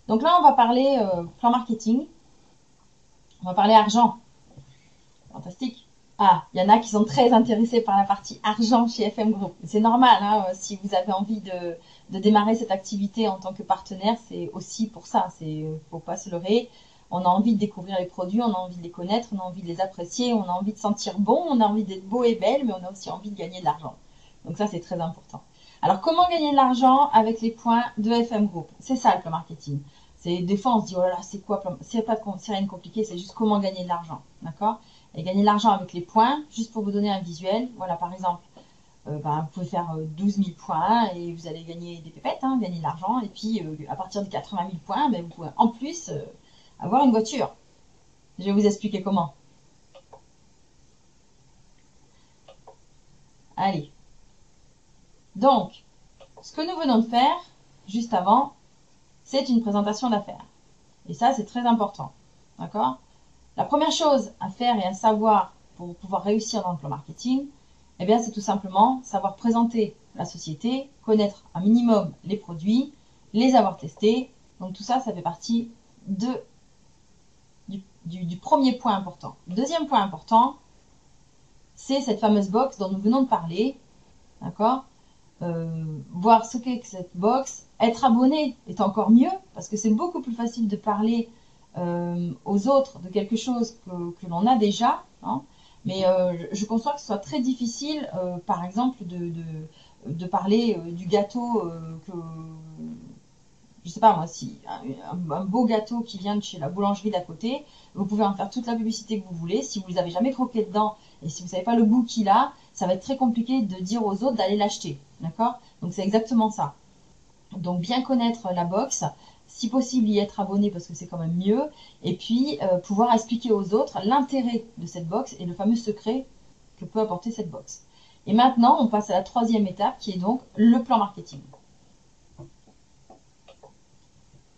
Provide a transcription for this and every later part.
Donc là, on va parler plan marketing. On va parler argent. Fantastique. Ah, il y en a qui sont très intéressés par la partie argent chez FM Group. C'est normal, hein, si vous avez envie de démarrer cette activité en tant que partenaire, c'est aussi pour ça. Faut pas se leurrer. On a envie de découvrir les produits, on a envie de les connaître, on a envie de les apprécier, on a envie de sentir bon, on a envie d'être beau et belle, mais on a aussi envie de gagner de l'argent. Donc ça, c'est très important. Alors, comment gagner de l'argent avec les points de FM Group? C'est ça le plan marketing. Des fois, on se dit, oh là là, c'est quoi? C'est rien de compliqué, c'est juste comment gagner de l'argent. D'accord? Et gagner de l'argent avec les points, juste pour vous donner un visuel. Voilà, par exemple, vous pouvez faire 12 000 points et vous allez gagner des pépettes, hein, gagner de l'argent. Et puis, à partir de 80 000 points, vous pouvez en plus avoir une voiture. Je vais vous expliquer comment. Allez. Donc, ce que nous venons de faire, juste avant, c'est une présentation d'affaires. Et ça, c'est très important. D'accord? La première chose à faire et à savoir pour pouvoir réussir dans le plan marketing, eh bien, c'est tout simplement savoir présenter la société, connaître un minimum les produits, les avoir testés. Donc tout ça, ça fait partie du premier point important. Deuxième point important, c'est cette fameuse box dont nous venons de parler. D'accord? Voir ce qu'est que cette box. Être abonné est encore mieux, parce que c'est beaucoup plus facile de parler aux autres de quelque chose que l'on a déjà. Hein. Mais je conçois que ce soit très difficile, par exemple, de parler du gâteau que... Je sais pas moi, si un beau gâteau qui vient de chez la boulangerie d'à côté, vous pouvez en faire toute la publicité que vous voulez. Si vous ne les avez jamais croqué dedans et si vous ne savez pas le goût qu'il a, ça va être très compliqué de dire aux autres d'aller l'acheter. D'accord? Donc c'est exactement ça. Donc bien connaître la box, si possible y être abonné parce que c'est quand même mieux, et puis pouvoir expliquer aux autres l'intérêt de cette box et le fameux secret que peut apporter cette box. Et maintenant, on passe à la troisième étape qui est donc le plan marketing.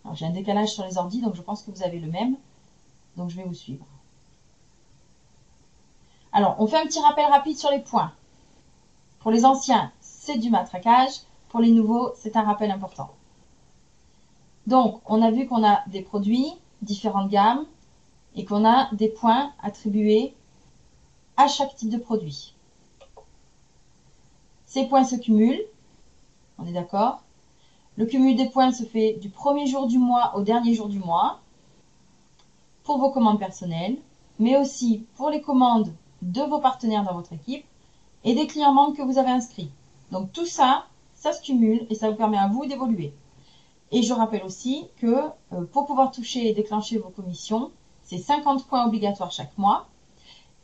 Alors j'ai un décalage sur les ordis, donc je pense que vous avez le même, donc je vais vous suivre. Alors, on fait un petit rappel rapide sur les points. Pour les anciens, c'est du matraquage. Pour les nouveaux, c'est un rappel important. Donc, on a vu qu'on a des produits, différentes gammes, et qu'on a des points attribués à chaque type de produit. Ces points se cumulent, on est d'accord? Le cumul des points se fait du premier jour du mois au dernier jour du mois, pour vos commandes personnelles, mais aussi pour les commandes de vos partenaires dans votre équipe et des clients membres que vous avez inscrits. Donc tout ça, ça se cumule et ça vous permet à vous d'évoluer. Et je rappelle aussi que pour pouvoir toucher et déclencher vos commissions, c'est 50 points obligatoires chaque mois.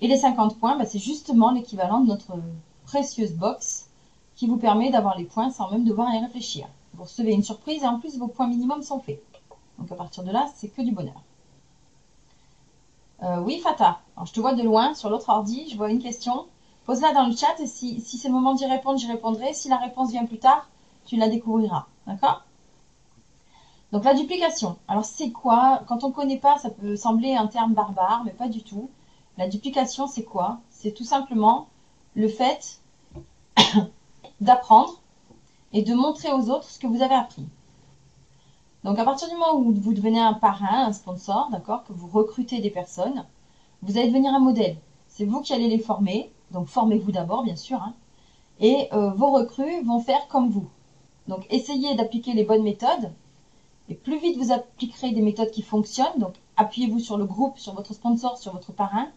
Et les 50 points, c'est justement l'équivalent de notre précieuse box qui vous permet d'avoir les points sans même devoir y réfléchir. Vous recevez une surprise et en plus vos points minimums sont faits. Donc à partir de là, c'est que du bonheur. Oui, Fata. Alors, je te vois de loin sur l'autre ordi, je vois une question. Pose-la dans le chat et si c'est le moment d'y répondre, j'y répondrai. Si la réponse vient plus tard, tu la découvriras. D'accord? Donc la duplication. Alors c'est quoi? Quand on ne connaît pas, ça peut sembler un terme barbare, mais pas du tout. La duplication, c'est quoi? C'est tout simplement le fait d'apprendre et de montrer aux autres ce que vous avez appris. Donc à partir du moment où vous devenez un parrain, un sponsor, d'accord, que vous recrutez des personnes, vous allez devenir un modèle. C'est vous qui allez les former, donc formez-vous d'abord bien sûr, hein, et vos recrues vont faire comme vous. Donc essayez d'appliquer les bonnes méthodes, et plus vite vous appliquerez des méthodes qui fonctionnent, donc appuyez-vous sur le groupe, sur votre sponsor, sur votre parrain,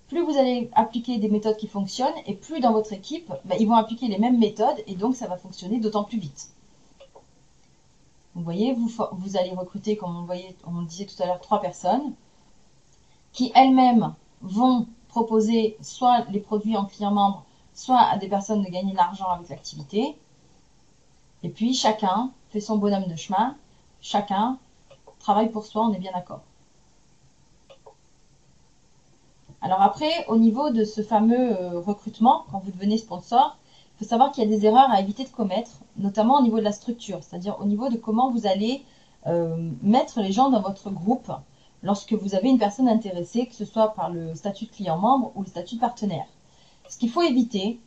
plus vous allez appliquer des méthodes qui fonctionnent, et plus dans votre équipe, ils vont appliquer les mêmes méthodes, et donc ça va fonctionner d'autant plus vite. Vous voyez, vous allez recruter, comme on le disait tout à l'heure, 3 personnes qui elles-mêmes vont proposer soit les produits en client membre, soit à des personnes de gagner de l'argent avec l'activité. Et puis chacun fait son bonhomme de chemin, chacun travaille pour soi, on est bien d'accord. Alors après, au niveau de ce fameux recrutement, quand vous devenez sponsor, il faut savoir qu'il y a des erreurs à éviter de commettre, notamment au niveau de la structure, c'est-à-dire au niveau de comment vous allez mettre les gens dans votre groupe lorsque vous avez une personne intéressée, que ce soit par le statut de client membre ou le statut de partenaire. Ce qu'il faut éviter,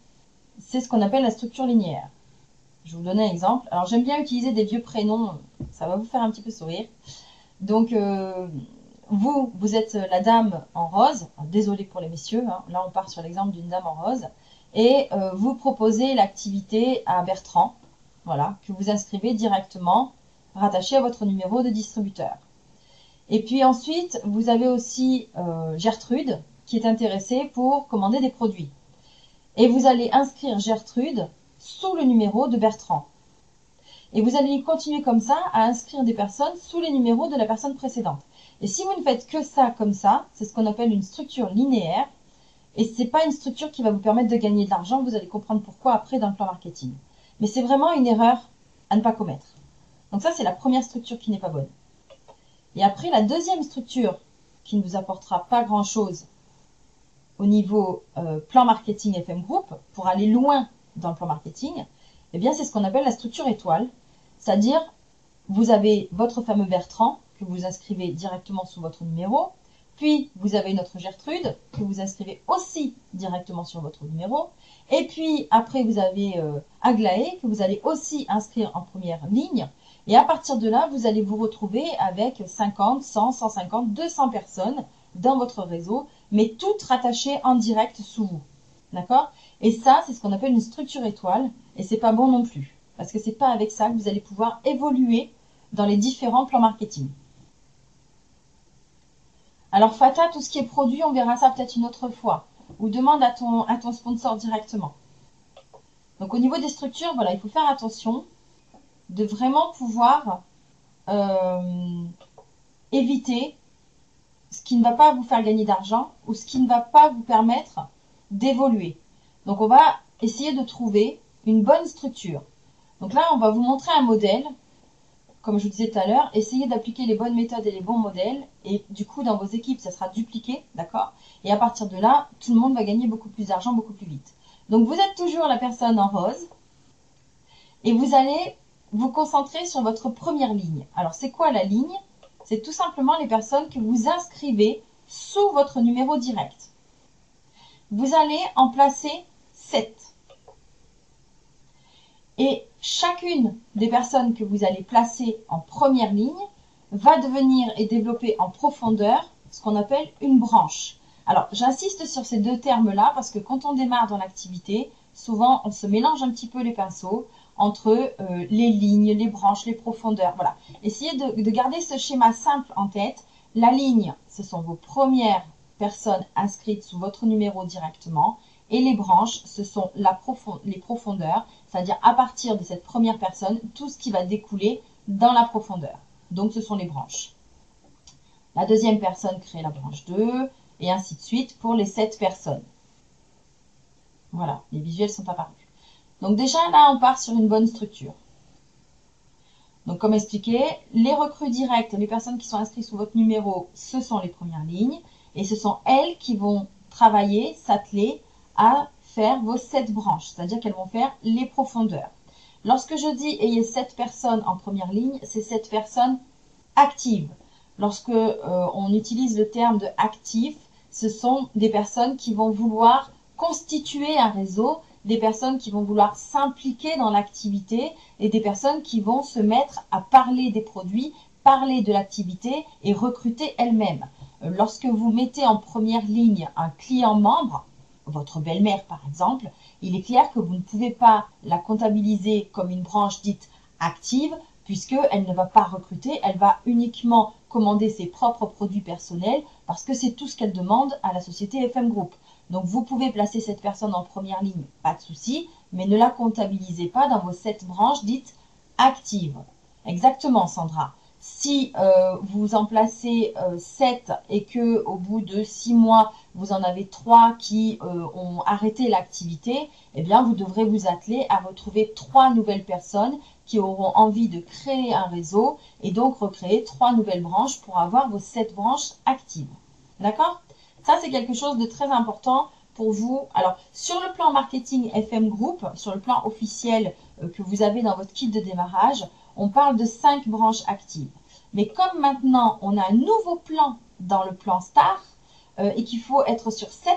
c'est ce qu'on appelle la structure linéaire. Je vais vous donner un exemple. Alors, j'aime bien utiliser des vieux prénoms, ça va vous faire un petit peu sourire. Donc, vous êtes la dame en rose. Désolée pour les messieurs, hein. Là, on part sur l'exemple d'une dame en rose. Et vous proposez l'activité à Bertrand, voilà, que vous inscrivez directement, rattaché à votre numéro de distributeur. Et puis ensuite, vous avez aussi Gertrude, qui est intéressée pour commander des produits. Et vous allez inscrire Gertrude sous le numéro de Bertrand. Et vous allez continuer comme ça à inscrire des personnes sous les numéros de la personne précédente. Et si vous ne faites que ça comme ça, c'est ce qu'on appelle une structure linéaire. Et ce n'est pas une structure qui va vous permettre de gagner de l'argent. Vous allez comprendre pourquoi après dans le plan marketing. Mais c'est vraiment une erreur à ne pas commettre. Donc ça, c'est la première structure qui n'est pas bonne. Et après, la deuxième structure qui ne vous apportera pas grand-chose au niveau plan marketing FM Group, pour aller loin dans le plan marketing, eh bien, c'est ce qu'on appelle la structure étoile. C'est-à-dire, vous avez votre fameux Bertrand que vous inscrivez directement sous votre numéro. Puis, vous avez notre Gertrude que vous inscrivez aussi directement sur votre numéro. Et puis, après, vous avez Aglaé que vous allez aussi inscrire en première ligne. Et à partir de là, vous allez vous retrouver avec 50, 100, 150, 200 personnes dans votre réseau, mais toutes rattachées en direct sous vous. D'accord? Et ça, c'est ce qu'on appelle une structure étoile. Et c'est pas bon non plus. Parce que c'est pas avec ça que vous allez pouvoir évoluer dans les différents plans marketing. Alors Fata, tout ce qui est produit, on verra ça peut-être une autre fois. Ou demande à ton sponsor directement. Donc au niveau des structures, voilà, il faut faire attention de vraiment pouvoir éviter ce qui ne va pas vous faire gagner d'argent ou ce qui ne va pas vous permettre d'évoluer. Donc on va essayer de trouver une bonne structure. Donc là, on va vous montrer un modèle. Comme je vous disais tout à l'heure, essayez d'appliquer les bonnes méthodes et les bons modèles. Et du coup, dans vos équipes, ça sera dupliqué, d'accord? Et à partir de là, tout le monde va gagner beaucoup plus d'argent, beaucoup plus vite. Donc, vous êtes toujours la personne en rose. Et vous allez vous concentrer sur votre première ligne. Alors, c'est quoi la ligne? C'est tout simplement les personnes que vous inscrivez sous votre numéro direct. Vous allez en placer 7. Et chacune des personnes que vous allez placer en première ligne va devenir et développer en profondeur ce qu'on appelle une branche. Alors, j'insiste sur ces deux termes-là parce que quand on démarre dans l'activité, souvent, on se mélange un petit peu les pinceaux entre les lignes, les branches, les profondeurs. Voilà. Essayez de garder ce schéma simple en tête. La ligne, ce sont vos premières personnes inscrites sous votre numéro directement. Et les branches, ce sont les profondeurs, c'est-à-dire à partir de cette première personne, tout ce qui va découler dans la profondeur. Donc, ce sont les branches. La deuxième personne crée la branche 2, et ainsi de suite pour les 7 personnes. Voilà, les visuels sont apparus. Donc déjà, là, on part sur une bonne structure. Donc, comme expliqué, les recrues directes, les personnes qui sont inscrites sous votre numéro, ce sont les premières lignes. Et ce sont elles qui vont travailler, s'atteler à faire vos 7 branches, c'est-à-dire qu'elles vont faire les profondeurs. Lorsque je dis ayez 7 personnes en première ligne, c'est 7 personnes actives. Lorsque on utilise le terme de actif, ce sont des personnes qui vont vouloir constituer un réseau, des personnes qui vont vouloir s'impliquer dans l'activité et des personnes qui vont se mettre à parler des produits, parler de l'activité et recruter elles-mêmes. Lorsque vous mettez en première ligne un client membre, votre belle-mère par exemple, il est clair que vous ne pouvez pas la comptabiliser comme une branche dite active puisqu'elle ne va pas recruter, elle va uniquement commander ses propres produits personnels parce que c'est tout ce qu'elle demande à la société FM Group. Donc vous pouvez placer cette personne en première ligne, pas de souci, mais ne la comptabilisez pas dans vos 7 branches dites actives. Exactement Sandra. Si vous en placez 7 et que au bout de 6 mois, vous en avez 3 qui ont arrêté l'activité, eh bien, vous devrez vous atteler à retrouver 3 nouvelles personnes qui auront envie de créer un réseau et donc recréer 3 nouvelles branches pour avoir vos 7 branches actives. D'accord? Ça, c'est quelque chose de très important pour vous. Alors, sur le plan marketing FM Group, sur le plan officiel que vous avez dans votre kit de démarrage, on parle de 5 branches actives. Mais comme maintenant, on a un nouveau plan dans le plan Star et qu'il faut être sur 7,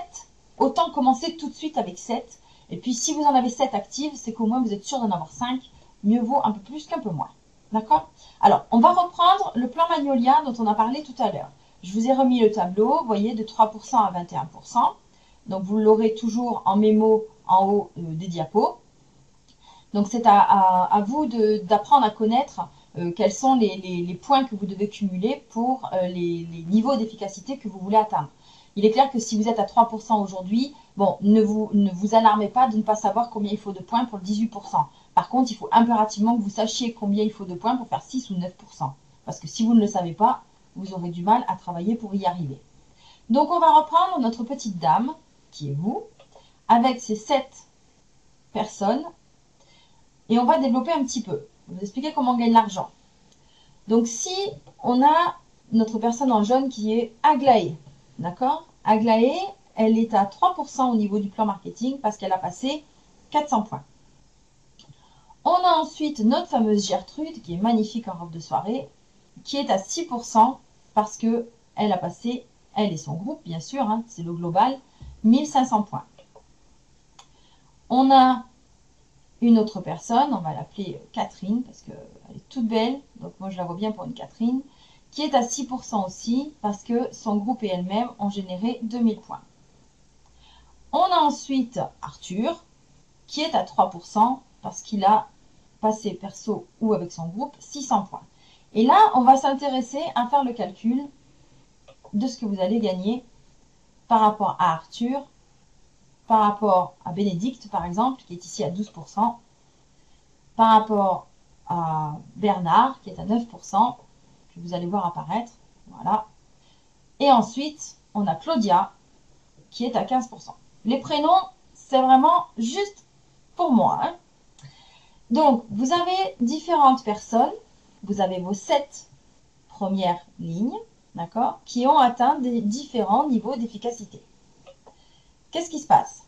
autant commencer tout de suite avec 7. Et puis, si vous en avez 7 actives, c'est qu'au moins vous êtes sûr d'en avoir 5 mieux vaut un peu plus qu'un peu moins. D'accord? Alors, on va reprendre le plan Magnolia dont on a parlé tout à l'heure. Je vous ai remis le tableau, vous voyez, de 3% à 21%. Donc, vous l'aurez toujours en mémo en haut des diapos. Donc, c'est à vous d'apprendre à connaître quels sont les points que vous devez cumuler pour les niveaux d'efficacité que vous voulez atteindre. Il est clair que si vous êtes à 3% aujourd'hui, bon, ne vous alarmez pas de ne pas savoir combien il faut de points pour le 18%. Par contre, il faut impérativement que vous sachiez combien il faut de points pour faire 6 ou 9%. Parce que si vous ne le savez pas, vous aurez du mal à travailler pour y arriver. Donc, on va reprendre notre petite dame, qui est vous, avec ces 7 personnes. Et on va développer un petit peu. Je vais vous expliquer comment on gagne l'argent. Donc, si on a notre personne en jaune qui est Aglaé, d'accord? Aglaé, elle est à 3% au niveau du plan marketing parce qu'elle a passé 400 points. On a ensuite notre fameuse Gertrude qui est magnifique en robe de soirée, qui est à 6% parce que elle a passé, elle et son groupe bien sûr, hein, c'est le global, 1500 points. On a une autre personne, on va l'appeler Catherine parce qu'elle est toute belle, donc moi je la vois bien pour une Catherine, qui est à 6% aussi parce que son groupe et elle-même ont généré 2000 points. On a ensuite Arthur qui est à 3% parce qu'il a passé perso ou avec son groupe 600 points. Et là, on va s'intéresser à faire le calcul de ce que vous allez gagner par rapport à Arthur, par rapport à Bénédicte par exemple, qui est ici à 12%, par rapport à Bernard, qui est à 9%, que vous allez voir apparaître. Voilà. Et ensuite, on a Claudia, qui est à 15%. Les prénoms, c'est vraiment juste pour moi. Hein. Donc, vous avez différentes personnes. Vous avez vos 7 premières lignes, d'accord, qui ont atteint des différents niveaux d'efficacité. Qu'est-ce qui se passe?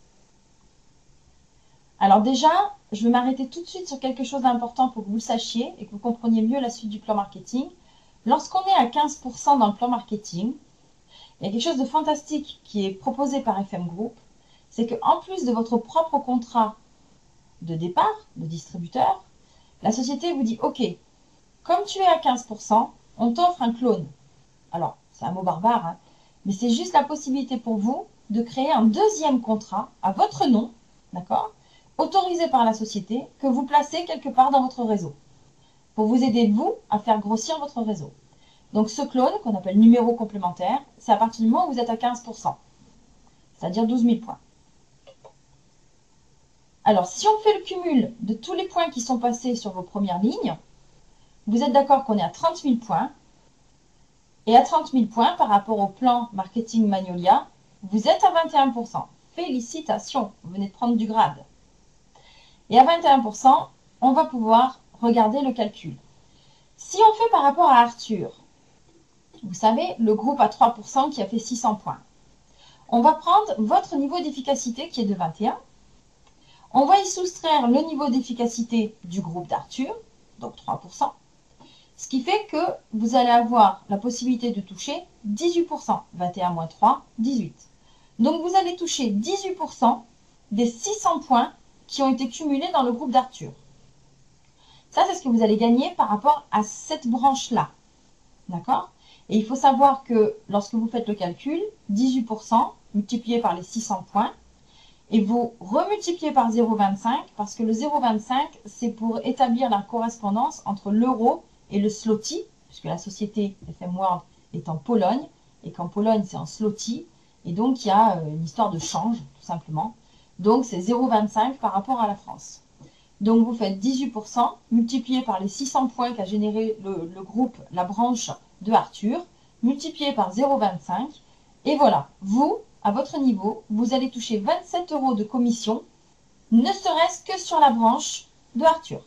Alors déjà, je vais m'arrêter tout de suite sur quelque chose d'important pour que vous le sachiez et que vous compreniez mieux la suite du plan marketing. Lorsqu'on est à 15% dans le plan marketing, il y a quelque chose de fantastique qui est proposé par FM Group, c'est qu'en plus de votre propre contrat de départ, de distributeur, la société vous dit « Ok, comme tu es à 15%, on t'offre un clone. » Alors, c'est un mot barbare, hein, mais c'est juste la possibilité pour vous de créer un deuxième contrat à votre nom, d'accord, autorisé par la société, que vous placez quelque part dans votre réseau, pour vous aider, vous, à faire grossir votre réseau. Donc ce clone, qu'on appelle numéro complémentaire, c'est à partir du moment où vous êtes à 15%, c'est-à-dire 12 000 points. Alors, si on fait le cumul de tous les points qui sont passés sur vos premières lignes, vous êtes d'accord qu'on est à 30 000 points. Et à 30 000 points par rapport au plan marketing Magnolia, vous êtes à 21%. Félicitations, vous venez de prendre du grade. Et à 21%, on va pouvoir regarder le calcul. Si on fait par rapport à Arthur, vous savez, le groupe à 3% qui a fait 600 points. On va prendre votre niveau d'efficacité qui est de 21. On va y soustraire le niveau d'efficacité du groupe d'Arthur, donc 3%. Ce qui fait que vous allez avoir la possibilité de toucher 18%. 21 moins 3, 18. Donc vous allez toucher 18% des 600 points qui ont été cumulés dans le groupe d'Arthur. Ça, c'est ce que vous allez gagner par rapport à cette branche-là. D'accord? Et il faut savoir que lorsque vous faites le calcul, 18% multiplié par les 600 points, et vous remultipliez par 0,25, parce que le 0,25, c'est pour établir la correspondance entre l'euro et le zloty, puisque la société FM World est en Pologne, et qu'en Pologne, c'est en zloty, et donc il y a une histoire de change, tout simplement. Donc c'est 0,25 par rapport à la France. Donc vous faites 18% multiplié par les 600 points qu'a généré le groupe, la branche de Arthur, multiplié par 0,25, et voilà, vous, à votre niveau, vous allez toucher 27 € de commission, ne serait-ce que sur la branche de Arthur.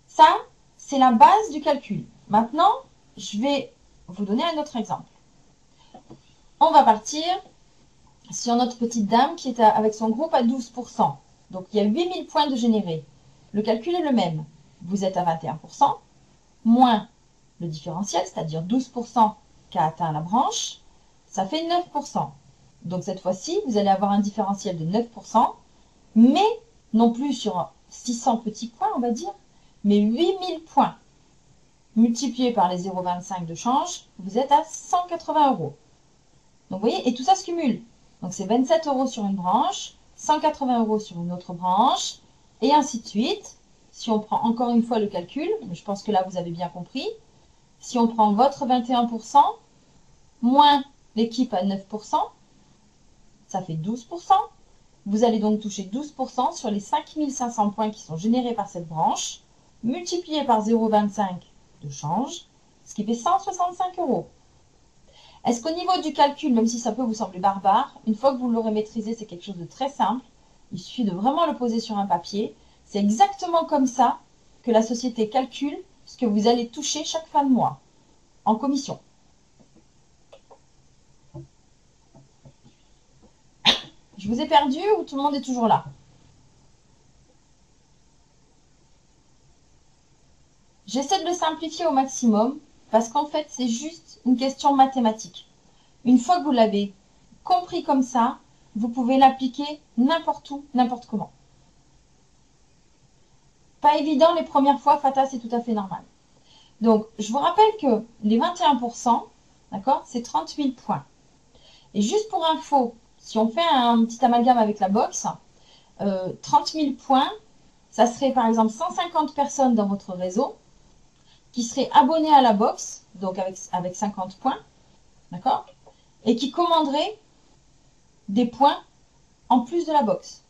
Ça, c'est la base du calcul. Maintenant, je vais vous donner un autre exemple. On va partir sur notre petite dame qui est avec son groupe à 12%. Donc, il y a 8000 points de générés. Le calcul est le même. Vous êtes à 21%, moins le différentiel, c'est-à-dire 12% qu'a atteint la branche, ça fait 9%. Donc, cette fois-ci, vous allez avoir un différentiel de 9%, mais non plus sur 600 petits points, on va dire, mais 8000 points multipliés par les 0,25 de change, vous êtes à 180 euros. Donc, vous voyez, et tout ça se cumule. Donc, c'est 27 euros sur une branche, 180 euros sur une autre branche, et ainsi de suite. Si on prend encore une fois le calcul, mais je pense que là, vous avez bien compris. Si on prend votre 21%, moins l'équipe à 9%, ça fait 12%. Vous allez donc toucher 12% sur les 5500 points qui sont générés par cette branche, multiplié par 0,25 de change, ce qui fait 165 euros. Est-ce qu'au niveau du calcul, même si ça peut vous sembler barbare, une fois que vous l'aurez maîtrisé, c'est quelque chose de très simple. Il suffit de vraiment le poser sur un papier. C'est exactement comme ça que la société calcule ce que vous allez toucher chaque fin de mois en commission. Je vous ai perdu ou tout le monde est toujours là? J'essaie de le simplifier au maximum parce qu'en fait, c'est juste une question mathématique. Une fois que vous l'avez compris comme ça, vous pouvez l'appliquer n'importe où, n'importe comment. Pas évident les premières fois, Fata, c'est tout à fait normal. Donc, je vous rappelle que les 21%, d'accord, c'est 30 000 points. Et juste pour info, si on fait un petit amalgame avec la box, 30 000 points, ça serait par exemple 150 personnes dans votre réseau qui seraient abonnées à la box, donc avec 50 points, d'accord, et qui commanderaient des points en plus de la box.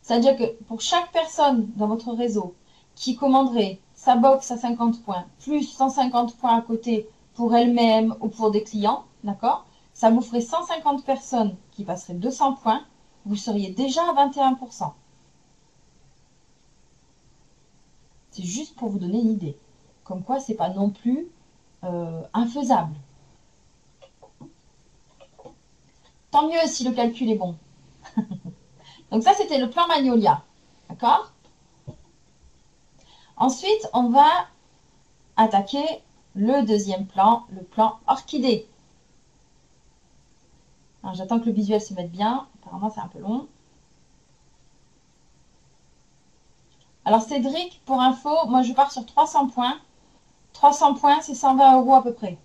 C'est-à-dire que pour chaque personne dans votre réseau qui commanderait sa box à 50 points, plus 150 points à côté pour elle-même ou pour des clients, d'accord, ça vous ferait 150 personnes qui passeraient 200 points, vous seriez déjà à 21%. C'est juste pour vous donner une idée. Comme quoi, c'est pas non plus infaisable. Tant mieux si le calcul est bon. Donc ça, c'était le plan Magnolia. D'accord? Ensuite, on va attaquer le deuxième plan, le plan orchidée. J'attends que le visuel se mette bien. Apparemment, c'est un peu long. Alors, Cédric, pour info, moi, je pars sur 300 points. 300 points, c'est 120 euros à peu près.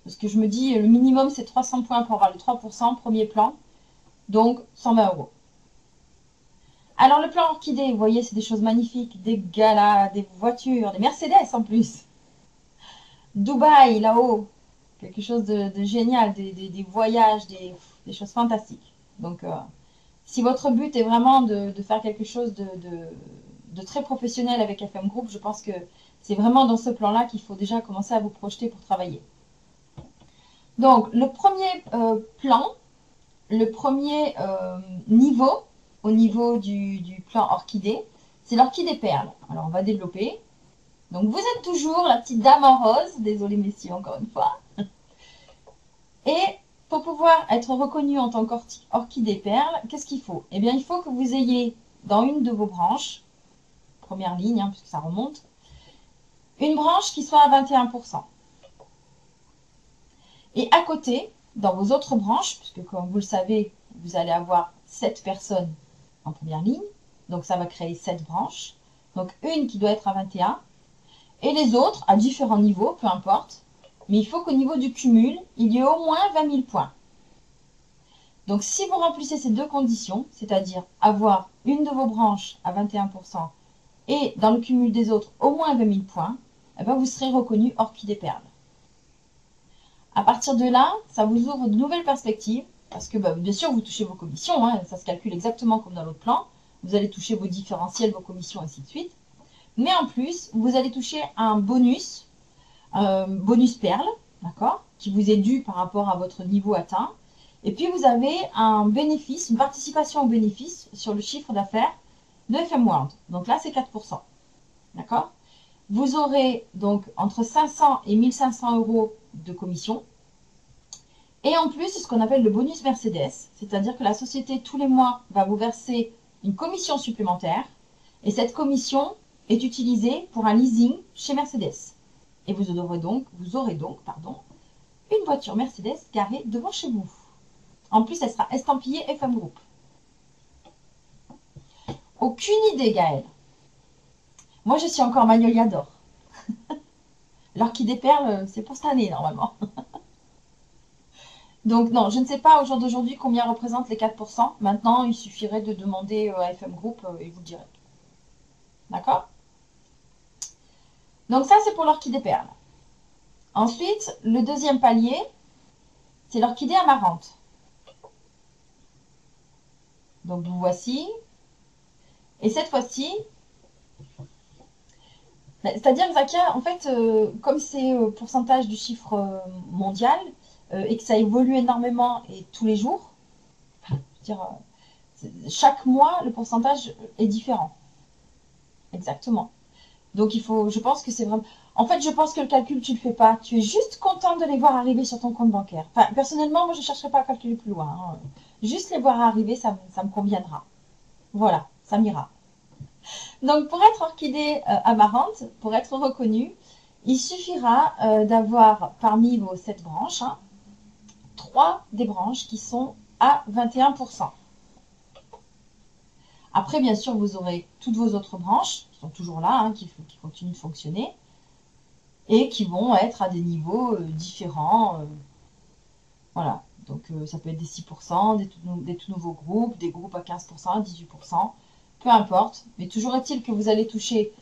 Parce que je me dis, le minimum, c'est 300 points pour avoir le 3%, premier plan. Donc, 120 euros. Alors, le plan orchidée, vous voyez, c'est des choses magnifiques. Des galas, des voitures, des Mercedes en plus. Dubaï, là-haut. Quelque chose de génial. Des voyages, des choses fantastiques. Donc, si votre but est vraiment de faire quelque chose de très professionnel avec FM Group, je pense que c'est vraiment dans ce plan-là qu'il faut déjà commencer à vous projeter pour travailler. Donc, le premier plan, le premier niveau, au niveau du plan orchidée, c'est l'orchidée perle. Alors, on va développer. Donc, vous êtes toujours la petite dame en rose. Désolée, messieurs, encore une fois. Et pour pouvoir être reconnu en tant qu'orchidée perle, qu'est-ce qu'il faut? Eh bien, il faut que vous ayez dans une de vos branches, première ligne, hein, puisque ça remonte, une branche qui soit à 21%. Et à côté, dans vos autres branches, puisque comme vous le savez, vous allez avoir 7 personnes en première ligne, donc ça va créer 7 branches. Donc une qui doit être à 21, et les autres à différents niveaux, peu importe. Mais il faut qu'au niveau du cumul, il y ait au moins 20 000 points. Donc si vous remplissez ces deux conditions, c'est-à-dire avoir une de vos branches à 21% et dans le cumul des autres au moins 20 000 points, eh bien, vous serez reconnu orchidée perle. À partir de là, ça vous ouvre de nouvelles perspectives, parce que bien sûr, vous touchez vos commissions, hein, ça se calcule exactement comme dans l'autre plan. Vous allez toucher vos différentiels, vos commissions, ainsi de suite. Mais en plus, vous allez toucher un bonus perle, d'accord, qui vous est dû par rapport à votre niveau atteint. Et puis, vous avez un bénéfice, une participation au bénéfice sur le chiffre d'affaires de FM World. Donc là, c'est 4%. D'accord? Vous aurez donc entre 500 et 1500 euros de commission. Et en plus, c'est ce qu'on appelle le bonus Mercedes. C'est-à-dire que la société, tous les mois, va vous verser une commission supplémentaire. Et cette commission est utilisée pour un leasing chez Mercedes. Et vous aurez donc, une voiture Mercedes garée devant chez vous. En plus, elle sera estampillée FM Group. Aucune idée, Gaëlle. Moi, je suis encore Magnolia d'or. L'orchidée perle, c'est pour cette année, normalement. Donc, non, je ne sais pas au jour d'aujourd'hui combien représentent les 4%. Maintenant, il suffirait de demander à FM Group et vous le direz. D'accord? Donc, ça, c'est pour l'orchidée perle. Ensuite, le deuxième palier, c'est l'orchidée amarante. Donc, vous voici. Et cette fois-ci, c'est-à-dire, Zakia, en fait, comme c'est pourcentage du chiffre mondial et que ça évolue énormément et tous les jours, je veux dire, chaque mois, le pourcentage est différent. Exactement. Donc, je pense que c'est vraiment. En fait, je pense que le calcul, tu le fais pas. Tu es juste content de les voir arriver sur ton compte bancaire. Enfin, personnellement, moi, je ne chercherai pas à calculer plus loin, hein. Juste les voir arriver, ça me conviendra. Voilà, ça m'ira. Donc, pour être orchidée amarante, pour être reconnue, il suffira d'avoir parmi vos 7 branches, 3 des branches qui sont à 21%. Après, bien sûr, vous aurez toutes vos autres branches, qui sont toujours là, qui continuent de fonctionner, et qui vont être à des niveaux différents. Voilà, donc ça peut être des 6%, des tout nouveaux groupes, des groupes à 15%, 18%, peu importe. Mais toujours est-il que vous allez toucher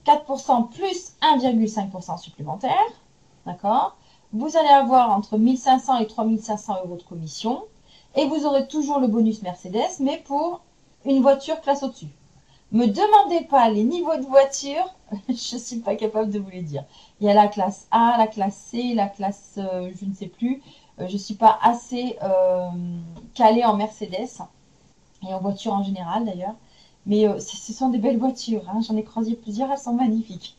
4% plus 1,5% supplémentaire. D'accord? Vous allez avoir entre 1500 et 3500 euros de commission. Et vous aurez toujours le bonus Mercedes, mais pour une voiture classe au-dessus. Me demandez pas les niveaux de voiture, je ne suis pas capable de vous les dire. Il y a la classe A, la classe C, la classe je ne sais plus. Je ne suis pas assez calée en Mercedes et en voiture en général d'ailleurs. Mais ce sont des belles voitures, hein. J'en ai croisé plusieurs, elles sont magnifiques.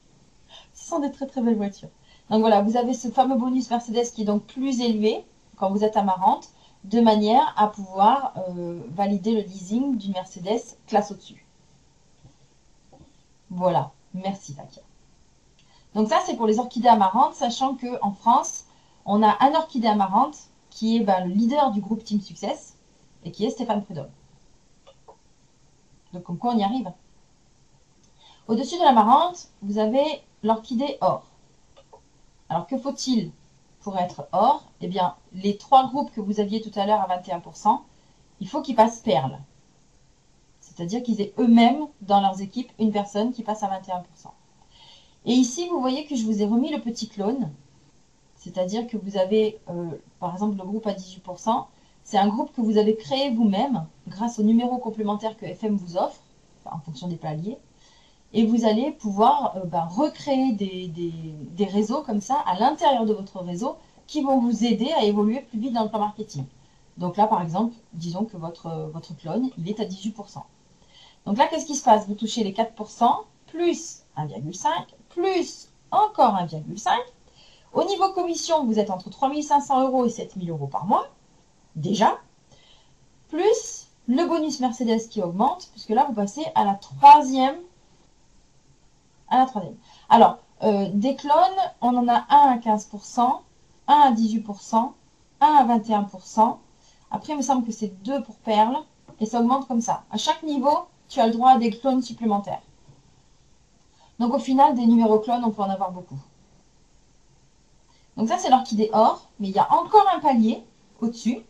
Ce sont des très très belles voitures. Donc voilà, vous avez ce fameux bonus Mercedes qui est donc plus élevé quand vous êtes amarante, de manière à pouvoir valider le leasing d'une Mercedes classe au-dessus. Voilà, merci Takia. Donc ça, c'est pour les orchidées amarantes, sachant qu'en France, on a un orchidée amarante qui est le leader du groupe Team Success et qui est Stéphane Prudhomme. Donc comme quoi on y arrive. Au-dessus de l'amarante, vous avez l'orchidée or. Alors que faut-il pour être or? Eh bien, les 3 groupes que vous aviez tout à l'heure à 21%, il faut qu'ils passent perle. C'est-à-dire qu'ils aient eux-mêmes dans leurs équipes une personne qui passe à 21%. Et ici, vous voyez que je vous ai remis le petit clone. C'est-à-dire que vous avez, par exemple, le groupe à 18%. C'est un groupe que vous avez créé vous-même grâce au numéro complémentaire que FM vous offre, en fonction des paliers. Et vous allez pouvoir recréer des réseaux comme ça à l'intérieur de votre réseau qui vont vous aider à évoluer plus vite dans le plan marketing. Donc là, par exemple, disons que votre clone, il est à 18%. Donc là, qu'est-ce qui se passe? Vous touchez les 4%, plus 1,5, plus encore 1,5. Au niveau commission, vous êtes entre 3 500 euros et 7 000 euros par mois, déjà, plus le bonus Mercedes qui augmente, puisque là, vous passez à la troisième. Alors, des clones, on en a un à 15%, un à 18%, un à 21%. Après, il me semble que c'est 2 pour perles, et ça augmente comme ça. À chaque niveau, tu as le droit à des clones supplémentaires. Donc au final, des numéros clones, on peut en avoir beaucoup. Donc ça, c'est l'orchidée or, mais il y a encore un palier au-dessus,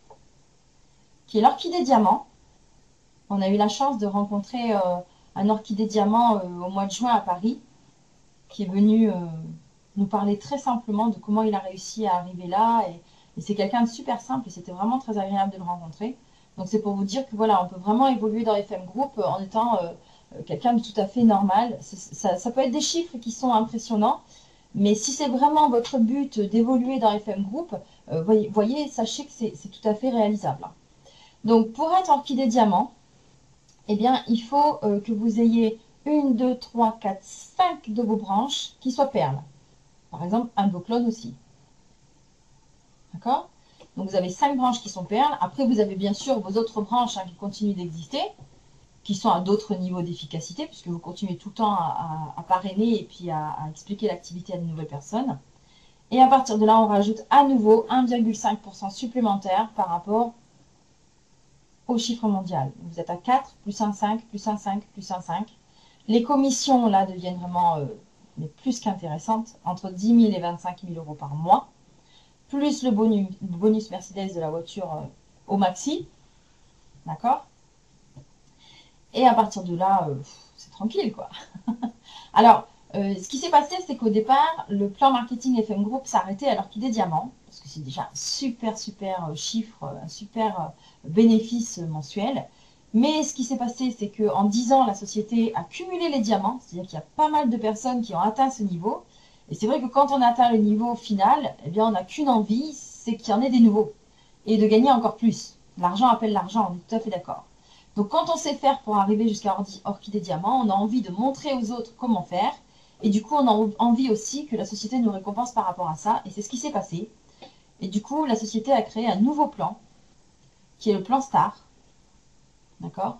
qui est l'orchidée diamant. On a eu la chance de rencontrer un orchidée diamant au mois de juin à Paris, qui est venu nous parler très simplement de comment il a réussi à arriver là. Et c'est quelqu'un de super simple et c'était vraiment très agréable de le rencontrer. Donc c'est pour vous dire que voilà, on peut vraiment évoluer dans FM Group en étant quelqu'un de tout à fait normal. Ça peut être des chiffres qui sont impressionnants, mais si c'est vraiment votre but d'évoluer dans FM Group, voyez, sachez que c'est tout à fait réalisable. Donc pour être orchidée diamant, eh bien il faut que vous ayez 1, 2, 3, 4, 5 de vos branches qui soient perles. Par exemple, un de vos clones aussi. D'accord? Donc vous avez 5 branches qui sont perles. Après, vous avez bien sûr vos autres branches qui continuent d'exister, qui sont à d'autres niveaux d'efficacité, puisque vous continuez tout le temps à parrainer et puis à expliquer l'activité à de nouvelles personnes. Et à partir de là, on rajoute à nouveau 1,5% supplémentaire par rapport au chiffre mondial. Vous êtes à 4, plus 1,5, plus 1,5, plus 1,5. Les commissions, là, deviennent vraiment mais plus qu'intéressantes, entre 10 000 et 25 000 euros par mois, plus le bonus Mercedes de la voiture au maxi, d'accord? Et à partir de là, c'est tranquille, quoi. Alors, ce qui s'est passé, c'est qu'au départ, le plan marketing FM Group s'arrêtait à l'orchidée diamant, parce que c'est déjà un super, super chiffre, un super bénéfice mensuel. Mais ce qui s'est passé, c'est qu'en 10 ans, la société a cumulé les diamants, c'est-à-dire qu'il y a pas mal de personnes qui ont atteint ce niveau. Et c'est vrai que quand on atteint le niveau final, eh bien, on n'a qu'une envie, c'est qu'il y en ait des nouveaux. Et de gagner encore plus. L'argent appelle l'argent, on est tout à fait d'accord. Donc quand on sait faire pour arriver jusqu'à Orchidée Diamant, on a envie de montrer aux autres comment faire. Et du coup, on a envie aussi que la société nous récompense par rapport à ça. Et c'est ce qui s'est passé. Et du coup, la société a créé un nouveau plan, qui est le plan Star. D'accord?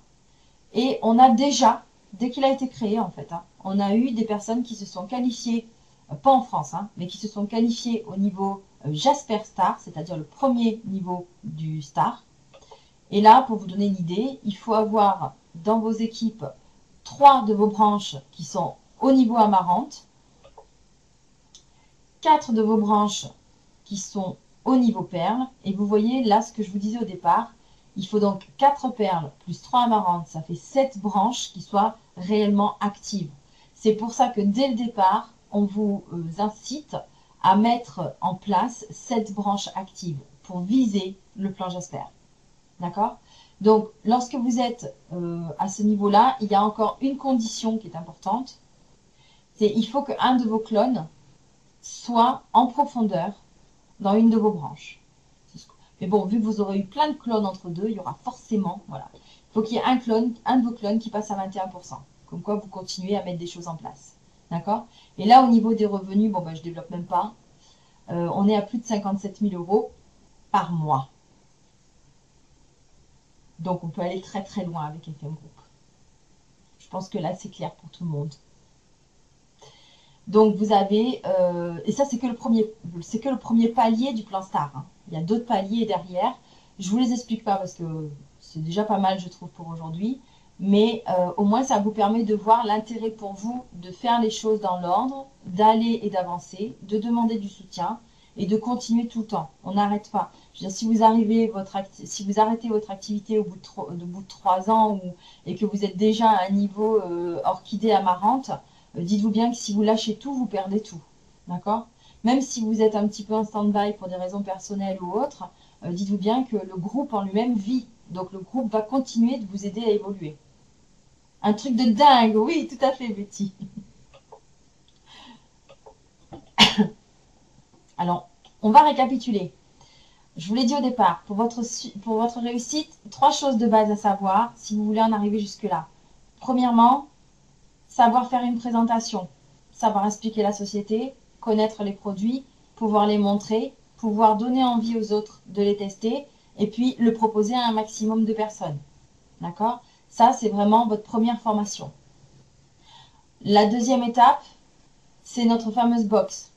Et on a déjà, dès qu'il a été créé en fait, hein, on a eu des personnes qui se sont qualifiées, pas en France, hein, mais qui se sont qualifiées au niveau Jasper Star, c'est-à-dire le premier niveau du Star. Et là, pour vous donner une idée, il faut avoir dans vos équipes 3 de vos branches qui sont au niveau amarante, 4 de vos branches qui sont au niveau perles. Et vous voyez là ce que je vous disais au départ, il faut donc 4 perles plus 3 amarantes, ça fait 7 branches qui soient réellement actives. C'est pour ça que dès le départ, on vous incite à mettre en place 7 branches actives pour viser le plan Jasper. D'accord? Donc, lorsque vous êtes à ce niveau-là, il y a encore une condition qui est importante. C'est il faut qu'un de vos clones soit en profondeur dans une de vos branches. Mais bon, vu que vous aurez eu plein de clones entre deux, il y aura forcément, voilà. Il faut qu'il y ait un de vos clones qui passe à 21%. Comme quoi, vous continuez à mettre des choses en place. D'accord? Et là, au niveau des revenus, bon, ben, je ne développe même pas. On est à plus de 57 000 euros par mois. Donc, on peut aller très très loin avec FM Group. Je pense que là, c'est clair pour tout le monde. Donc, vous avez, et ça, c'est que le premier palier du plan Star. Hein. Il y a d'autres paliers derrière. Je vous les explique pas parce que c'est déjà pas mal, je trouve, pour aujourd'hui. Mais au moins, ça vous permet de voir l'intérêt pour vous de faire les choses dans l'ordre, d'aller et d'avancer, de demander du soutien et de continuer tout le temps. On n'arrête pas. Je veux dire, si vous arrêtez votre activité au bout de 3 ans et que vous êtes déjà à un niveau orchidée amarante, dites-vous bien que si vous lâchez tout, vous perdez tout. D'accord? Même si vous êtes un petit peu en stand-by pour des raisons personnelles ou autres, dites-vous bien que le groupe en lui-même vit. Donc le groupe va continuer de vous aider à évoluer. Un truc de dingue, oui, tout à fait, Betty. Alors, on va récapituler. Je vous l'ai dit au départ, pour votre réussite, 3 choses de base à savoir si vous voulez en arriver jusque-là. Premièrement, savoir faire une présentation, savoir expliquer la société, connaître les produits, pouvoir les montrer, pouvoir donner envie aux autres de les tester et puis le proposer à un maximum de personnes. D'accord? Ça, c'est vraiment votre première formation. La deuxième étape, c'est notre fameuse box.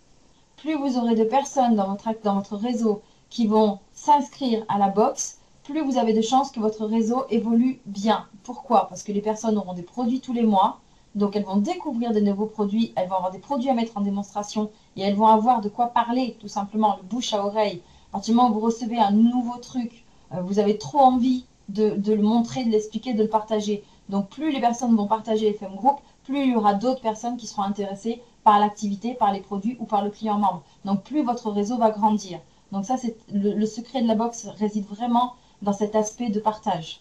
Plus vous aurez de personnes dans votre réseau qui vont s'inscrire à la box, plus vous avez de chances que votre réseau évolue bien. Pourquoi? Parce que les personnes auront des produits tous les mois, donc elles vont découvrir de nouveaux produits, elles vont avoir des produits à mettre en démonstration et elles vont avoir de quoi parler, tout simplement, le bouche à oreille. À partir du moment où vous recevez un nouveau truc, vous avez trop envie de le montrer, de l'expliquer, de le partager. Donc plus les personnes vont partager FM Group, plus il y aura d'autres personnes qui seront intéressées par l'activité, par les produits ou par le client membre. Donc plus votre réseau va grandir. Donc ça, c'est le secret de la box réside vraiment dans cet aspect de partage.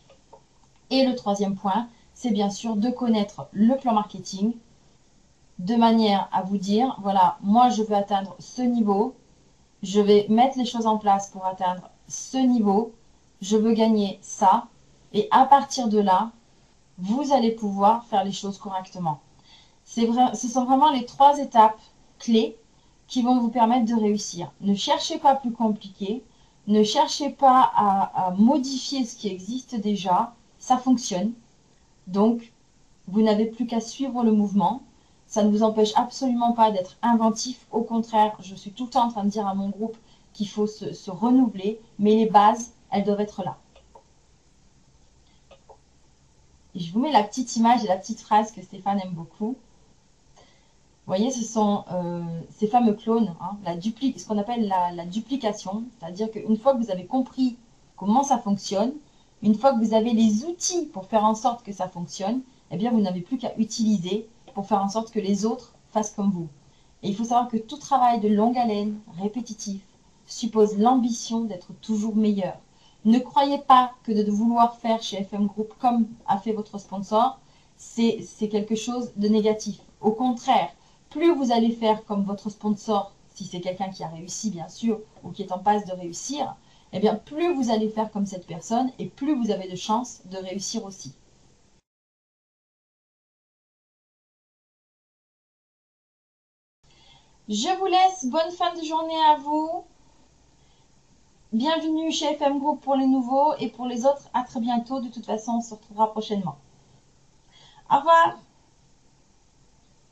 Et le troisième point, c'est bien sûr de connaître le plan marketing de manière à vous dire, voilà, moi je veux atteindre ce niveau, je vais mettre les choses en place pour atteindre ce niveau, je veux gagner ça, et à partir de là, vous allez pouvoir faire les choses correctement. Ce sont vraiment les 3 étapes clés qui vont vous permettre de réussir. Ne cherchez pas plus compliqué, ne cherchez pas à modifier ce qui existe déjà, ça fonctionne. Donc, vous n'avez plus qu'à suivre le mouvement. Ça ne vous empêche absolument pas d'être inventif. Au contraire, je suis tout le temps en train de dire à mon groupe qu'il faut se renouveler, mais les bases, elles doivent être là. Et je vous mets la petite image et la petite phrase que Stéphane aime beaucoup. Vous voyez, ce sont ces fameux clones, hein, ce qu'on appelle la duplication. C'est-à-dire qu'une fois que vous avez compris comment ça fonctionne, une fois que vous avez les outils pour faire en sorte que ça fonctionne, eh bien, vous n'avez plus qu'à utiliser pour faire en sorte que les autres fassent comme vous. Et il faut savoir que tout travail de longue haleine, répétitif, suppose l'ambition d'être toujours meilleur. Ne croyez pas que de vouloir faire chez FM Group comme a fait votre sponsor, c'est quelque chose de négatif. Au contraire, plus vous allez faire comme votre sponsor, si c'est quelqu'un qui a réussi bien sûr, ou qui est en passe de réussir, eh bien plus vous allez faire comme cette personne et plus vous avez de chances de réussir aussi. Je vous laisse, bonne fin de journée à vous. Bienvenue chez FM Group pour les nouveaux et pour les autres, à très bientôt. De toute façon, on se retrouvera prochainement. Au revoir.